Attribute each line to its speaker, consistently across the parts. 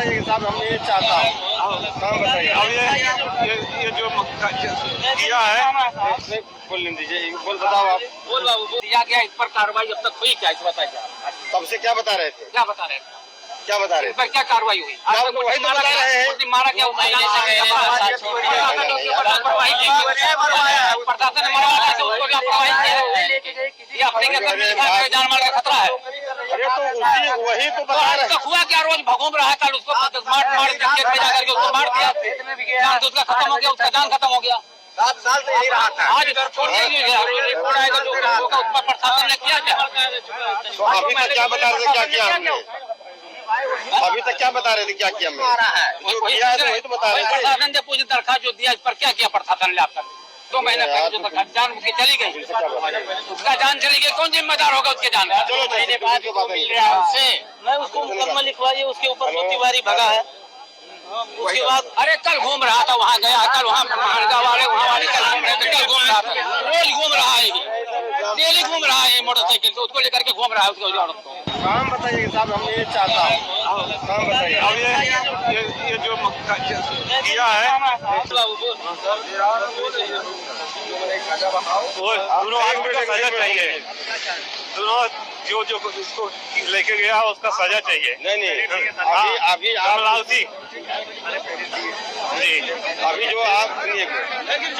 Speaker 1: बताइए साहब, हम ये चाहता हूँ। काम बताइए।
Speaker 2: अब ये जो किया है,
Speaker 1: बोल दीजिए, बोल बताओ आप।
Speaker 3: बोल बाबू दिया गया, इस पर कार्रवाई अब तक हुई क्या, इस बताइए।
Speaker 1: तब से क्या बता रहे थे?
Speaker 3: क्या बता रहे हैं?
Speaker 1: क्या बता रहे
Speaker 3: इस पर क्या कार्रवाई हुई?
Speaker 1: आप लोग वही तो बता रहे हैं।
Speaker 3: मारा क्या? प्रशासन ने मरवाया तो उसको लापरवाही किया। अपने के जान माल का खतरा है।
Speaker 1: अरे तो वही तो बता रहे हैं।
Speaker 3: हुआ क्या? रोज भगोम रहा, कल उसको मार करके उसको मार दिया, जान तो उसका खत्म हो गया, उसका जान खत्म हो गया।
Speaker 1: 7 साल से यही रहा था।
Speaker 3: आज इधर छोड़ने नहीं गया। रिपोर्ट आएगा जो होगा उस पर प्रशासन ने किया क्या?
Speaker 1: तो अभी तक क्या बता रहे थे, क्या किया हमने? अभी तक क्या बता रहे थे, क्या किया हमने? जो किया है तो वही तो बता रहे थे।
Speaker 3: प्रशासन ने पूरी दरखास्त जो दिया, इस पर क्या किया प्रशासन ने? आपका 2 महीने पहले जो दरखास्त जान उसकी चली गई, उसका जान चली गई, कौन जिम्मेदार होगा उसके जान का?
Speaker 1: चलो महीने बाद
Speaker 3: मैं उसको मुकदमा लिखवाइए, उसके ऊपर तो तिवारी भगा है। उसके बाद अरे कल घूम रहा था, वहाँ गया, कल वहाँ वाले वहाँ वाले कल घूम रहे थे, कल घूम रहा था, रोज घूम रहा है, डेली घूम रहा है मोटरसाइकिल से, उसको लेकर के घूम रहा है उसको।
Speaker 1: काम बताइए साहब, हम ये चाहता हूँ। काम बताइए।
Speaker 2: अब ये जो किया है, वो दोनों आदमी को सजा चाहिए। दोनों जो इसको लेके गया उसका सजा चाहिए।
Speaker 1: नहीं अभी
Speaker 2: कमलाल जी,
Speaker 1: अभी जो आप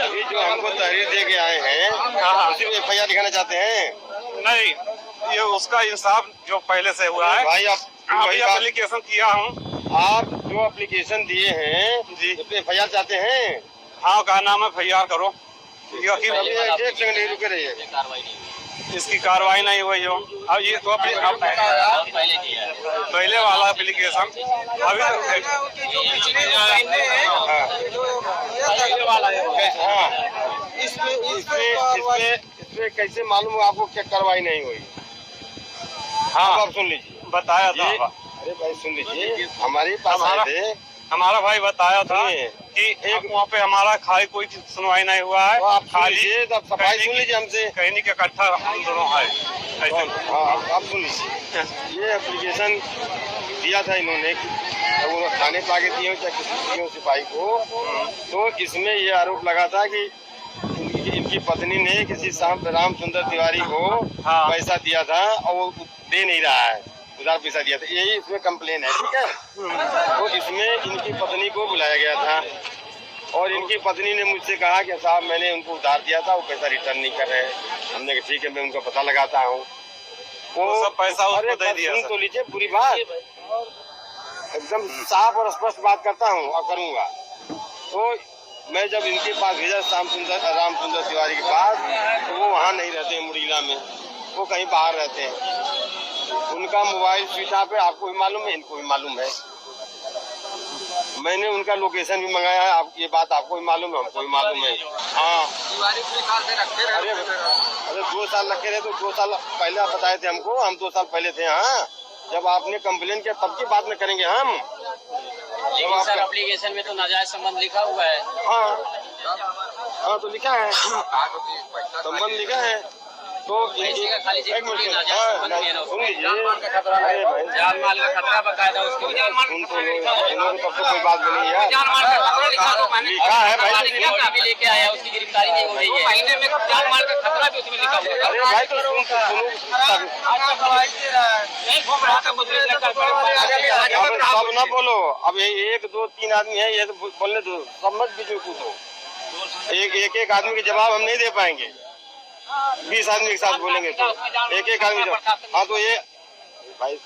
Speaker 1: अभी जो हमको तहरीर दे के आए हैं, उसी में FIR दिखाना चाहते हैं?
Speaker 2: नहीं, ये उसका इंसाफ जो पहले से हुआ है।
Speaker 1: भाई आप
Speaker 2: वही एप्लीकेशन किया हूँ।
Speaker 1: आप जो एप्लीकेशन दिए हैं जी, उस पे FIR चाहते हैं?
Speaker 2: हाँ, कहा नाम है FIR करो।
Speaker 1: एक सेकंड रुके रहिए।
Speaker 2: इसकी कार्रवाई नहीं हुई हो। अब ये तो पहले वाला एप्लीकेशन अभी
Speaker 1: इसमें कैसे मालूम है आपको क्या कार्रवाई नहीं हुई?
Speaker 2: हाँ,
Speaker 1: आप सुन लीजिए,
Speaker 2: बताया था।
Speaker 1: अरे भाई सुन लीजिए, हमारे पास आए थे,
Speaker 2: हमारा भाई बताया था कि एक वहाँ पे हमारा खाली कोई सुनवाई नहीं हुआ है।
Speaker 1: तो आप खाली सफाई सुन लीजिए हमसे,
Speaker 2: कहने के इकट्ठा हम दोनों है।
Speaker 1: आप सुन लीजिए, ये एप्लीकेशन दिया था इन्होंने, वो थाने पे आगे दिए चाहे किसी सिपाही को, तो इसमें ये आरोप लगा था कि इनकी पत्नी ने किसी राम सुंदर तिवारी को पैसा दिया था और वो दे नहीं रहा है, उधार पैसा दिया था, यही इसमें कंप्लेन है। ठीक है, तो इसमें इनकी पत्नी को बुलाया गया था और इनकी पत्नी ने मुझसे कहा कि साहब मैंने उनको उधार दिया था, वो पैसा रिटर्न नहीं कर रहे हैं। हमने कहा ठीक है, मैं उनका पता लगाता हूँ। वो
Speaker 2: सब पैसा उसको दे दिया।
Speaker 1: सुन तो लीजिए पूरी बात, एकदम साफ और स्पष्ट बात करता हूँ और करूँगा। तो मैं जब इनके पास भेजा राम सुंदर तिवारी के पास, तो वो वहाँ नहीं रहते हैं मुड़ीला में, वो कहीं बाहर रहते हैं। उनका मोबाइल स्विच ऑफ है, आपको भी मालूम है, इनको भी मालूम है। मैंने उनका लोकेशन भी मंगाया है, आप ये बात आपको भी मालूम है, हमको भी मालूम है। हाँ, अरे 2 साल रखे रहे, तो 2 साल पहले आप बताए थे हमको, हम 2 साल पहले थे। हाँ, जब आपने कंप्लेन किया तब की बात में करेंगे हम।
Speaker 3: लेकिन सर एप्लीकेशन में तो नाजायज संबंध लिखा हुआ है।
Speaker 1: हाँ तो लिखा है, संबंध लिखा है। तो
Speaker 3: खाली सुन लीजिए, जान माल का खतरा बकायदा उसके
Speaker 1: तब तो कोई बात नहीं है, लिखा है भाई,
Speaker 3: अभी लेके आया, उसकी गिरफ्तारी नहीं हो रही है। महीने में जान माल का खतरा भी उसमें लिखा हुआ है।
Speaker 1: अरे भाई तो सब ना बोलो, अब ये 1 2 3 आदमी है, ये तो बोलने दो, सब मत बीच में कूदो। एक आदमी के जवाब हम नहीं दे पाएंगे, 20 आदमी एक साथ बोलेंगे तो एक आदमी। हाँ तो ये भाई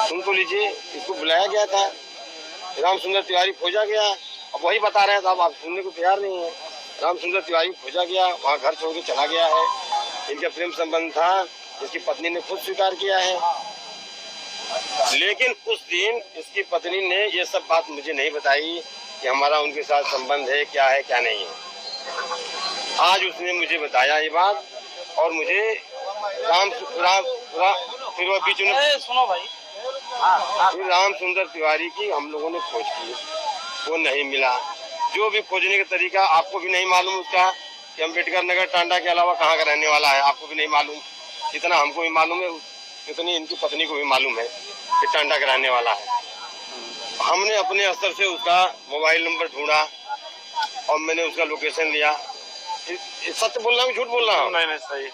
Speaker 1: सुन तो लीजिए, इसको बुलाया गया था, राम सुंदर तिवारी खोजा गया, अब वही बता रहे हैं, तो आप सुनने को तैयार नहीं है। राम सुंदर तिवारी खोजा गया, वहाँ घर छोड़ के चला गया है, इनका प्रेम संबंध था, इसकी पत्नी ने खुद स्वीकार किया है। लेकिन उस दिन इसकी पत्नी ने ये सब बात मुझे नहीं बताई कि हमारा उनके साथ संबंध है, क्या है क्या नहीं है। आज उसने मुझे बताया ये बात, और मुझे फिर वो बीच में
Speaker 3: सुनो भाई,
Speaker 1: राम सुंदर तिवारी की हम लोगों ने खोज की, वो नहीं मिला। जो भी खोजने का तरीका आपको भी नहीं मालूम उसका, कि अम्बेडकर नगर टांडा के अलावा कहाँ का रहने वाला है, आपको भी नहीं मालूम। जितना हमको भी मालूम है उतनी इनकी पत्नी को भी मालूम है कि टांडा का रहने वाला है। हमने अपने स्तर से उसका मोबाइल नंबर ढूंढा और मैंने उसका लोकेशन लिया। सत्य बोल रहा हूँ झूठ बोल रहा हूँ?
Speaker 2: नहीं नहीं सही।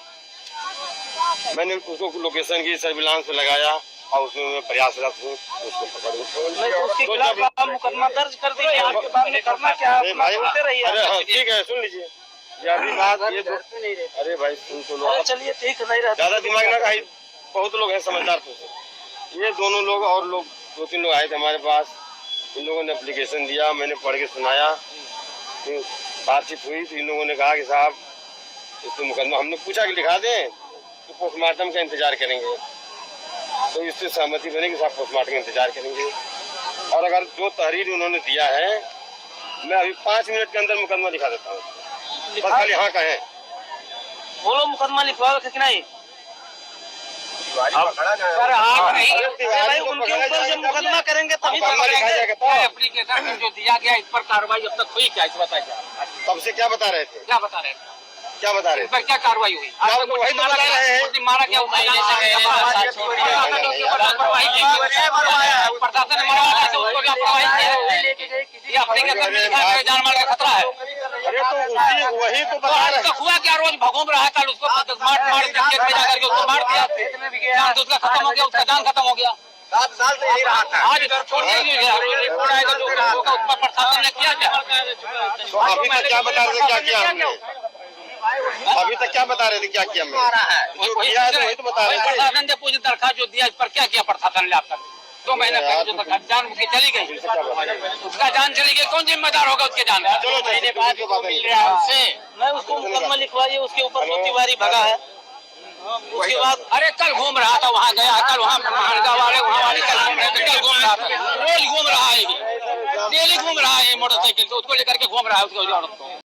Speaker 1: मैंने उसको लोकेशन की सर्विलांस पे लगाया और उसमें मैं प्रयासरत हूँ उसको पकड़ूं।
Speaker 3: नहीं तो उसके खिलाफ आप मुकदमा दर्ज कर दीजिए। आपके बाद में करना क्या है? अपना बोलते रहिए।
Speaker 1: अरे हाँ ठीक है, सुन लीजिए ये अभी बात ये अरे भाई सुन तो लो।
Speaker 3: चलिए ठीक नहीं रहता,
Speaker 1: ज्यादा दिमाग ना खाई, बहुत लोग हैं समझदार तो। ये दोनों लोग और लोग 2-3 लोग आए थे हमारे पास। इन लोगों ने एप्लीकेशन दिया, मैंने पढ़ के सुनाया, बातचीत हुई तो इन लोगों ने कहा कि साहब इसको मुकदमा, हमने पूछा कि लिखा दें तो पोस्टमार्टम का इंतजार करेंगे। तो इससे सहमति बनी कि साहब पोस्टमार्टम का इंतजार करेंगे। और अगर जो तहरीर उन्होंने दिया है मैं अभी 5 मिनट के अंदर मुकदमा लिखा देता हूँ, बस खाली हाँ कहें।
Speaker 3: बोलो मुकदमा लिखवाओ कि नहीं?
Speaker 2: सर आप नहीं
Speaker 3: भाई उनके ऊपर जब मुकदमा करेंगे तभी तो एप्लीकेशन में जो दिया गया इस पर कार्रवाई अब तक हुई क्या? इस बताइए।
Speaker 1: तब से क्या बता रहे थे?
Speaker 3: क्या बता रहे थे?
Speaker 1: क्या बता रहे
Speaker 3: इस पर क्या कार्रवाई हुई?
Speaker 1: वही तो बता रहे हैं।
Speaker 3: मारा क्या? प्रशासन ने मरवाया तो उसको लापरवाही किया। ये एप्लीकेशन में लिखा है जान माल का खतरा है।
Speaker 1: अरे तो वही तो बता रहे हैं।
Speaker 3: हुआ क्या? रोज भगोम रहा, कल उसको मार जाकर के उसको मार दिया, तो उसका खत्म हो गया, उसका जान खत्म हो गया।
Speaker 1: 7 साल से यही रहा था।
Speaker 3: आज छोड़ने नहीं गया। रिपोर्ट आएगा जो होगा उस पर प्रशासन ने किया क्या?
Speaker 1: तो अभी तक क्या बता रहे थे क्या किया हमने? अभी तक क्या बता रहे थे क्या किया हमने? जो किया है तो वही तो बता रहे थे।
Speaker 3: प्रशासन ने पूरी दरखास्त जो दिया इस पर क्या किया प्रशासन ने? आप 2 महीने पहले जो जान उसकी चली गई, उसका जान चली गई, कौन जिम्मेदार होगा उसके जान?
Speaker 1: चलो महीने बाद
Speaker 3: मैं उसको मुकदमा लिखवाइए, उसके ऊपर जो तिवारी भगा है। उसके बाद अरे कल घूम रहा था, वहाँ गया, कल वहाँ महलगा वाले वहाँ वाले कल घूम रहे थे, कल घूम रहा था, रोज घूम रहा है, डेली घूम रहा है मोटरसाइकिल, तो उसको लेकर के घूम रहा है उसको।